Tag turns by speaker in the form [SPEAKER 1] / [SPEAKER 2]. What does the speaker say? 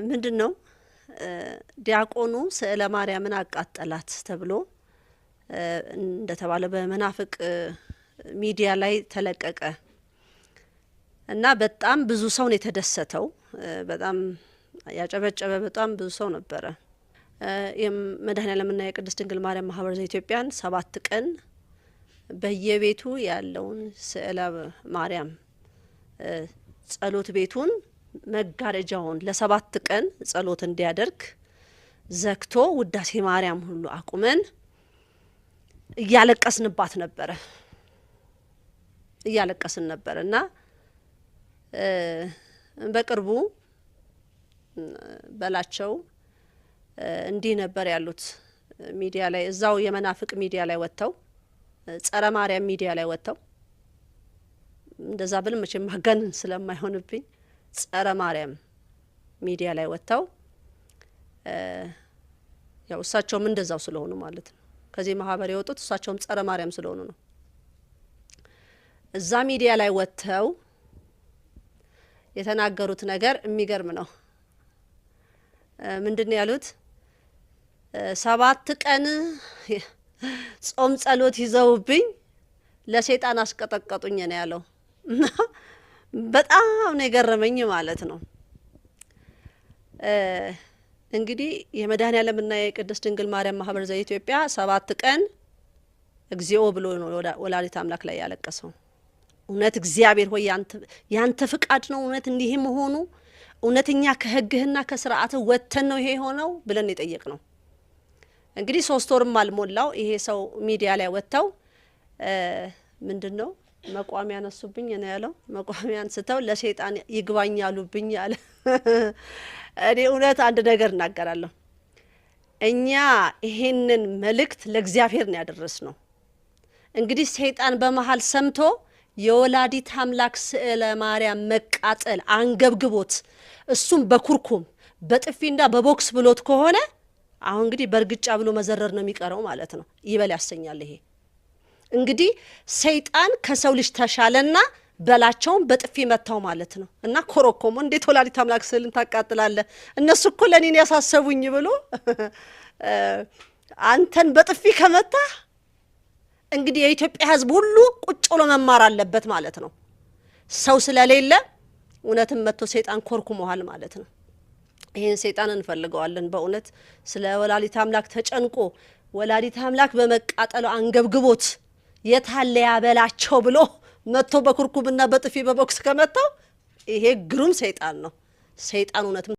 [SPEAKER 1] ምንድነው ዲያቆኑ ስዕለ ማርያምን አቃጠላት ተብሎ እንደተባለ በመናፍቅ ሚዲያ ላይ ተለቀቀ እና በጣም ብዙ ሰው ነው የተደሰተው። በጣም ያጨበጨበ በጣም ብዙ ሰው ነበረ። የመድኃኔዓለምና የቅድስት ድንግል ማርያም ማህበር ዘኢትዮጵያን 7 ቀን በየቤቱ ያለውን ስዕለ ማርያም ጸሎት ቤቱን መጋረጃውን ለ7 ቀን ጸሎት እንዲያደርግ ዘግቶ ውዳሴ ማርያም ሁሉ አቁመን እያለቀስንባት ነበረ እያለቀስን ነበርና በቅርቡ በላቸው እንዲህ ነበር ያሉት ሚዲያ ላይ እዛው የመናፍቅ ሚዲያ ላይ ወጥተው ጸረ ማርያም ሚዲያ ላይ ወጥተው እንደዛ ብል መቼም ማጋነን ስለማይሆንብኝ ጸረ ማርያም ሚዲያ ላይ ወጥተው ያው እሳቸውም እንደዛው ስለሆኑ ማለት ነው። ከዚህ ማህበር የወጡት እሳቸውም ጸረ ማርያም ስለሆኑ ነው። እዛ ሚዲያ ላይ ወጥተው የተናገሩት ነገር የሚገርም ነው። ምንድነው ያሉት? 7 ቀን ጾም ጸሎት ይዘውብኝ ለሰይጣን አስቀጠቀጡኝ ነው ያለው። በጣም ነው የገረመኝ ማለት ነው። እንግዲህ የመድኃኔዓለምና የቅድስት ድንግል ማርያም ማህበር ዘኢትዮጵያ 7 ቀን እግዚኦ ብሎ ነው ወላዲተ አምላክ ላይ ያለቀሰው። እውነት እግዚአብሔር ሆይ ያንተ ፍቃድ ነው እውነት እንዲህ መሆኑ እውነተኛ ከህግህና ከስርዓት ወተን ነው ይሄ ሆነው ብለን የጠየቅ ነው። እንግዲህ 3 ወርም አልሞላው ይሄ ሰው ሚዲያ ላይ ወጥተው ምንድነው መቋሚያ ያነሱብኝ ነው ያለው። መቋሚያ አንስተው ለሰይጣን ይግባኝ ያሉብኝ አለ። እኔ እውነት አንድ ነገር እናገራለሁ። እኛ ይሄንን መልእክት ለእግዚአብሔር ነው ያደረስነው። እንግዲህ ሰይጣን በመሃል ሰምቶ የወላዲት አምላክ ስዕለ ማርያም መቃጠል አንገብግቦት እሱም በኩርኩም በጥፊና በቦክስ ብሎት ከሆነ አሁን እንግዲህ በርግጫ ብሎ መዘረር ነው የሚቀረው ማለት ነው። ይበል ያሰኛል ይሄ። እንግዲህ ሰይጣን ከሰው ልጅ ተሻለና በላቸውን በጥፊ መታው ማለት ነው። እና ኮረኮሞ እንዴት ወላዲት አምላክ ስዕልን ታቃጥላለህ? እነሱ እኮ ለኔን ያሳሰቡኝ ብሎ አንተን በጥፊ ከመታ እንግዲህ የኢትዮጵያ ሕዝብ ሁሉ ቁጭ ብሎ መማር አለበት ማለት ነው። ሰው ስለሌለ እውነትም መጥቶ ሰይጣን ኮርኩመዋል ማለት ነው። ይሄን ሰይጣን እንፈልገዋለን በእውነት ስለ ወላዲት አምላክ ተጨንቆ ወላዲት አምላክ በመቃጠሉ አንገብግቦት የታለ ያበላቸው ብሎ መጥቶ በኩርኩምና በጥፊ በቦክስ ከመታው ይሄ ግሩም ሰይጣን ነው። ሰይጣን እውነትም